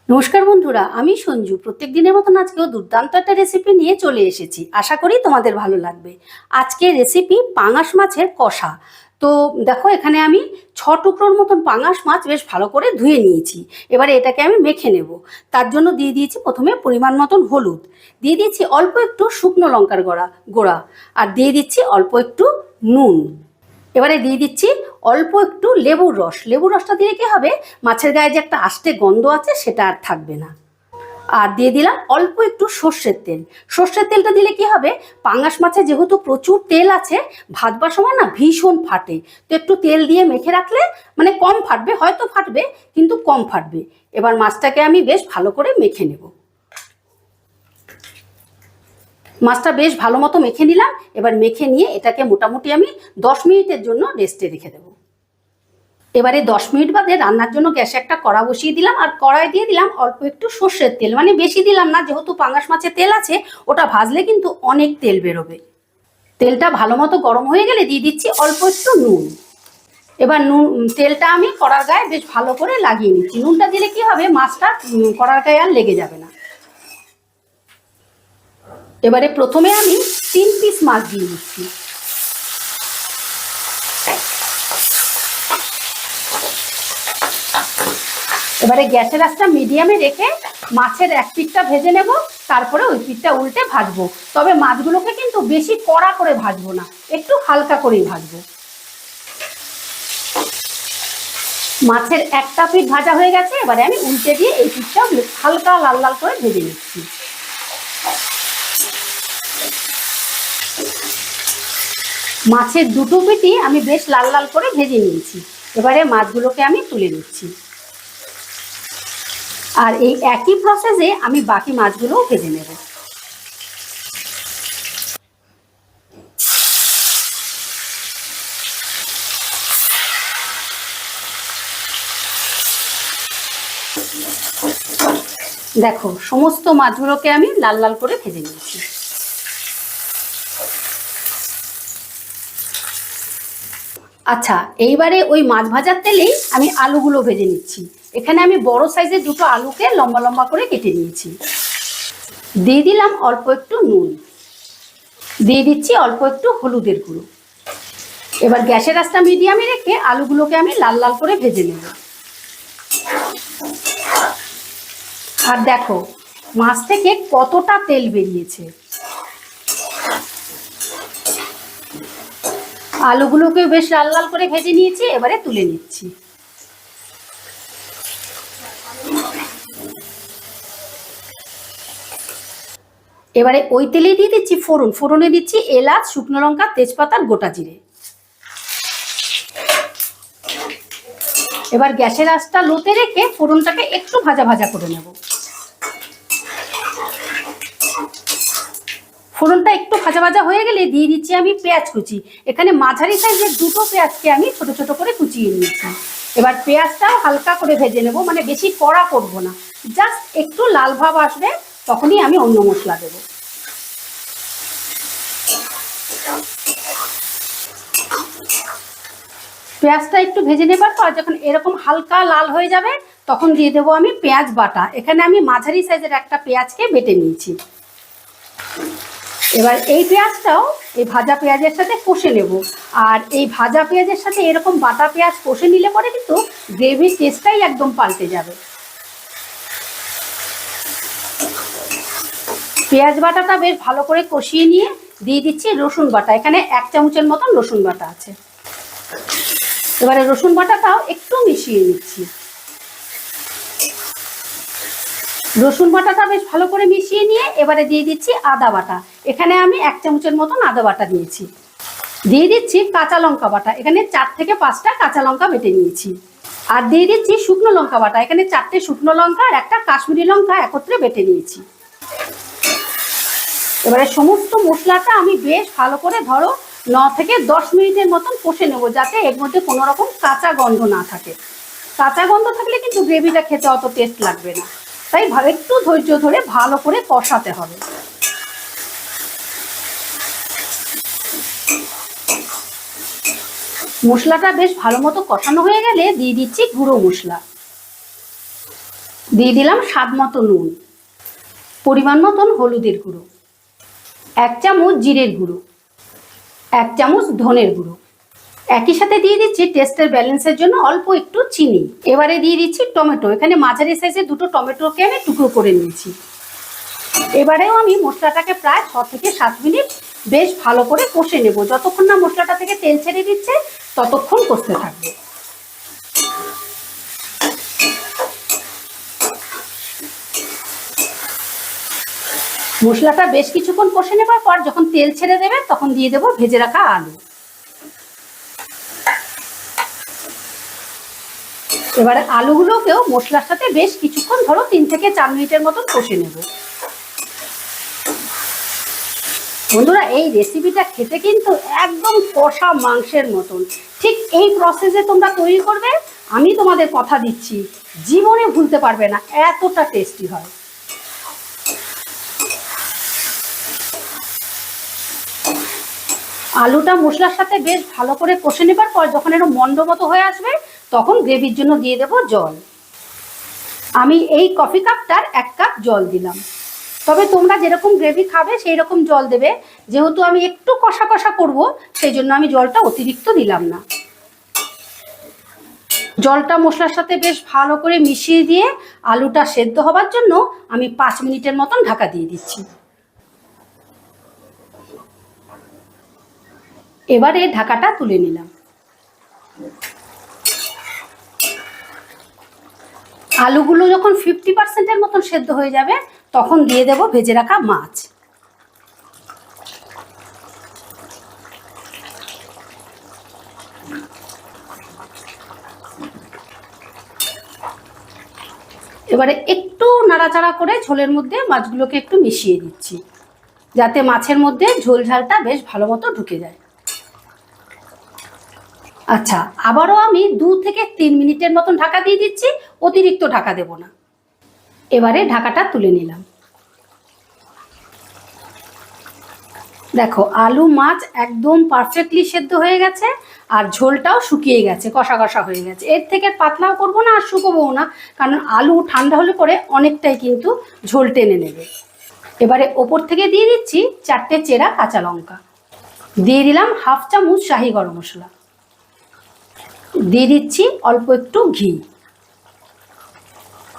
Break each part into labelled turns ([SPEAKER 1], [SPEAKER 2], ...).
[SPEAKER 1] নমস্কার বন্ধুরা, আমি সঞ্জু। প্রত্যেক দিনের মতন আজকেও দুর্দান্ত একটা রেসিপি নিয়ে চলে এসেছি। আশা করি তোমাদের ভালো লাগবে। আজকের রেসিপি পাঙাশ মাছের কষা। তো দেখো, এখানে আমি 6 টুকরোর মতন পাঙাশ মাছ বেশ ভালো করে ধুয়ে নিয়েছি। এবারে এটাকে আমি মেখে নেব। তার জন্য দিয়ে দিয়েছি প্রথমে পরিমাণ মতন হলুদ, দিয়ে দিচ্ছি অল্প একটু শুকনো লঙ্কার গোড়া, আর দিয়ে দিচ্ছি অল্প একটু নুন। এবারে দিয়ে দিচ্ছি অল্প একটু লেবুর রস। লেবুর রসটা দিলে কি হবে, মাছের গায়ে যে একটা আষ্টে গন্ধ আছে সেটা আর থাকবে না। আর দিয়ে দিলাম অল্প একটু সর্ষের তেল। সর্ষের তেলটা দিলে কি হবে, পাঙাশ মাছে যেহেতু প্রচুর তেল আছে, ভাজবার সময় না ভীষণ ফাটে। তো একটু তেল দিয়ে মেখে রাখলে মানে কম ফাটবে, হয়তো ফাটবে কিন্তু কম ফাটবে। এবার মাছটাকে আমি বেশ ভালো করে মেখে নেব। মাছটা বেশ ভালো মতো মেখে নিলাম। এবার মেখে নিয়ে এটাকে মোটামুটি আমি 10 মিনিটের জন্য রেস্টে রেখে দেবো। এবারে 10 মিনিট বাদে রান্নার জন্য গ্যাসে একটা কড়া বসিয়ে দিলাম, আর কড়াই দিয়ে দিলাম অল্প একটু সর্ষের তেল। মানে বেশি দিলাম না, যেহেতু পাঙাশ মাছে তেল আছে, ওটা ভাজলে কিন্তু অনেক তেল বেরোবে। তেলটা ভালো মতো গরম হয়ে গেলে দিয়ে দিচ্ছি অল্প একটু নুন। এবার তেলটা আমি কড়ার গায়ে বেশ ভালো করে লাগিয়ে নিচ্ছি। নুনটা দিলে কি হবে, মাছটা কড়ার গায়ে আর লেগে যাবে না। এবারে প্রথমে আমি 3 পিস মাছ দিয়ে দিচ্ছি। এবারে গ্যাসের আঁচটা মিডিয়ামে রেখে মাছের এক পিঠটা ভেজে নেব, তারপরে ওই পিঠটা উল্টে ভাজবো। তবে মাছগুলোকে কিন্তু বেশি কড়া করে ভাজবো না, একটু হালকা করেই ভাজবো। মাছের একটা পিঠ ভাজা হয়ে গেছে, এবারে আমি উল্টে দিয়ে এই পিঠটা হালকা লাল লাল করে ভেজে নিচ্ছি। মাছের দুটো পিঠই আমি বেশ লাল লাল করে ভেজে নিয়েছি। এবারে মাছগুলোকে আমি তুলে নিচ্ছি, আর এই একই প্রসেসে আমি বাকি মাছগুলোও ভেজে নেব। দেখো, সমস্ত মাছগুলোকে আমি লাল লাল করে ভেজে নিয়েছি। আচ্ছা, এইবারে ওই মাছ ভাজার তেলেই আমি আলুগুলো ভেজে নিচ্ছি। এখানে আমি বড় সাইজের দুটো আলুকে লম্বা লম্বা করে কেটে নিয়েছি। দিয়ে দিলাম অল্প একটু নুন, দিয়ে দিচ্ছি অল্প একটু হলুদের গুঁড়ো। এবার গ্যাসের আঁচটা মিডিয়ামে রেখে আলুগুলোকে আমি লাল লাল করে ভেজে নেব। আর দেখো, মাছ থেকে কতটা তেল বেরিয়েছে। আলুগুলোকে বেশ লাল লাল করে ভেজে নিয়েছি, এবারে তুলে নিচ্ছি। এবারে ওই তেলেই দিয়ে দিচ্ছি ফোড়ন। ফোড়নে দিচ্ছি এলাচ, শুকনো লঙ্কা, তেজপাতা, গোটা জিরে। এবার গ্যাসের আঁচটা লোতে রেখে ফোড়নটাকে একটু ভাজা ভাজা করে নেব। ফোড়নটা একটু ভাজা ভাজা হয়ে গেলে দিয়ে দিচ্ছি আমি পেঁয়াজ কুচি। এখানে মাঝারি সাইজের দুটো পেঁয়াজকে আমি ছোট ছোট করে কুচিয়ে নিয়েছি। এবার পেঁয়াজটাও হালকা করে ভেজে নেব, মানে বেশি কড়া করব না, জাস্ট একটু লাল ভাব আসবে তখনই আমি অন্য মশলা দেবো। পেঁয়াজটা একটু ভেজে নেবার পর যখন এরকম হালকা লাল হয়ে যাবে, তখন দিয়ে দেবো আমি পেঁয়াজ বাটা। এখানে আমি মাঝারি সাইজের একটা পেঁয়াজকে বেটে নিয়েছি। এবার এই পেঁয়াজটাও এই ভাজা পেঁয়াজের সাথে কষে নেব। আর এই ভাজা পেঁয়াজের সাথে এরকম বাটা পেঁয়াজ কষে নিলে পরে কিন্তু গ্রেভির টেস্টটাই একদম পাল্টে যাবে। পেঁয়াজ বাটাটা বেশ ভালো করে কষিয়ে নিয়ে দিয়ে দিচ্ছি রসুন বাটা। এখানে 1 চামচের মতন রসুন বাটা আছে। এবারে রসুন বাটাটাও একটু মিশিয়ে নিচ্ছি। রসুন বাটাটা বেশ ভালো করে মিশিয়ে নিয়ে এবারে দিয়ে দিচ্ছি আদা বাটা। এখানে আমি 1 চামচের মতন আদা বাটা দিয়েছি। দিয়ে দিচ্ছি কাঁচা লঙ্কা বাটা। এখানে 4 থেকে 5টা কাঁচা লঙ্কা বেটে নিয়েছি। আর দিয়ে দিচ্ছি শুকনো লঙ্কা বাটা। এখানে 4টে শুকনো লঙ্কা আর একটা কাশ্মীরি লঙ্কা একত্রে বেটে নিয়েছি। এবারে সমস্ত মশলাটা আমি বেশ ভালো করে 9 থেকে 10 মিনিটের মতন কষে নেব, যাতে এর মধ্যে কোনো রকম কাঁচা গন্ধ না থাকে। কাঁচা গন্ধ থাকলে কিন্তু গ্রেভিটা খেতে অত টেস্ট লাগবে না। তাই একটু ধৈর্য ধরে ভালো করে কষাতে হবে। মশলাটা বেশ ভালো মতো কষানো হয়ে গেলে দিয়ে দিচ্ছি গুঁড়ো মশলা। দিয়ে দিলাম স্বাদ মতো নুন, পরিমাণ মতন হলুদের গুঁড়ো, 1 চামচ জিরের গুঁড়ো, 1 চামচ ধনের গুঁড়ো। একই সাথে দিয়ে দিচ্ছি টেস্টের ব্যালেন্সের জন্য অল্প একটু চিনি। এবারে দিয়ে দিচ্ছি টমেটো। এখানে মাঝারি সাইজের 2টো টমেটোকে আমি টুকরো করে নিয়েছি। এবারেও আমি মশলাটাকে প্রায় 6 থেকে 7 মিনিট বেশ ভালো করে কষে নেব। যতক্ষণ না মশলাটা থেকে তেল ছেড়ে দিচ্ছে ততক্ষণ কষতে থাকবে। মশলাটা বেশ কিছুক্ষণ কষে নেবার পর যখন তেল ছেড়ে দেবে তখন দিয়ে দেবো ভেজে রাখা আলু। এবারে আলুগুলোকেও মশলার সাথে বেশ কিছুক্ষণ, ধরো 3 থেকে 4 মিনিটের মতন কষে নেব। বন্ধুরা, এই রেসিপিটা খেতে কিন্তু একদম কষা মাংসের মতন। ঠিক এই প্রসেসে তোমরা তৈরি করবে, আমি তোমাদের কথা দিচ্ছি জীবনে ভুলতে পারবে না, এতটা টেস্টি হয়। আলুটা মশলার সাথে বেশ ভালো করে কষে নেবার পর যখন এর মন্ড মতো হয়ে আসবে তখন গ্রেভির জন্য দিয়ে দেব জল। আমি এই কফি কাপটার 1 কাপ জল দিলাম। তবে তোমরা যেরকম গ্রেভি খাবে সেই রকম জল দেবে। যেহেতু আমি একটু কষা কষা করব সেই জন্য আমি জলটা অতিরিক্ত দিলাম না। জলটা মশলার সাথে বেশ ভালো করে মিশিয়ে দিয়ে আলুটা সেদ্ধ হবার জন্য আমি 5 মিনিটের মতন ঢাকা দিয়ে দিচ্ছি। এবারে ঢাকাটা তুলে নিলাম। আলুগুলো যখন 50%-এর মতন সেদ্ধ হয়ে যাবে তখন দিয়ে দেব ভেজে রাখা মাছ। এবারে একটু নাড়াচাড়া করে ঝোলের মধ্যে মাছগুলোকে একটু মিশিয়ে দিচ্ছি, যাতে মাছের মধ্যে ঝোল ঝালটা বেশ ভালো মতো ঢুকে যায়। আচ্ছা, আবারও আমি 2 থেকে 3 মিনিটের মতন ঢাকা দিয়ে দিচ্ছি, অতিরিক্ত ঢাকা দেব না। এবারে ঢাকাটা তুলে নিলাম। দেখো, আলু মাছ একদম পারফেক্টলি সেদ্ধ হয়ে গেছে আর ঝোলটাও শুকিয়ে গেছে, কষা কষা হয়ে গেছে। এর থেকে পাতলাও করবো না আর শুকোবও না, কারণ আলু ঠান্ডা হলে পরে অনেকটাই কিন্তু ঝোল টেনে নেবে। এবারে ওপর থেকে দিয়ে দিচ্ছি 4টে চেরা কাঁচা লঙ্কা, দিয়ে দিলাম 1/2 চামচ শাহি গরম মশলা, দিয়ে দিচ্ছি অল্প একটু ঘি।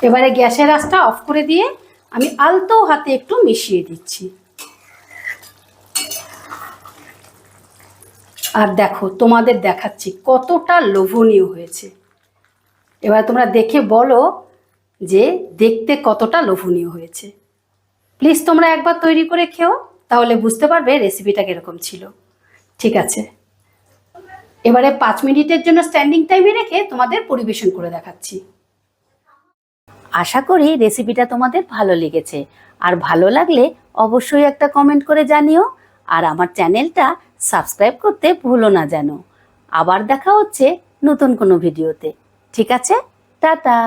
[SPEAKER 1] এবারে গ্যাসের আঁচটা অফ করে দিয়ে আমি আলতো হাতে একটু মিশিয়ে দিচ্ছি। আর দেখো, তোমাদের দেখাচ্ছি কতটা লোভনীয় হয়েছে। এবার তোমরা দেখে বলো যে দেখতে কতটা লোভনীয় হয়েছে। প্লিজ তোমরা একবার তৈরি করে খেও, তাহলে বুঝতে পারবে রেসিপিটা কীরকম ছিল। ঠিক আছে, এবারে 5 মিনিটের জন্য স্ট্যান্ডিং টাইমে রেখে তোমাদের পরিবেশন করে দেখাচ্ছি।
[SPEAKER 2] আশা করি রেসিপিটা তোমাদের ভালো লেগেছে, আর ভালো লাগলে অবশ্যই একটা কমেন্ট করে জানিও, আর আমার চ্যানেলটা সাবস্ক্রাইব করতে ভুলো না যেন। আবার দেখা হচ্ছে নতুন কোনো ভিডিওতে। ঠিক আছে, টাটা।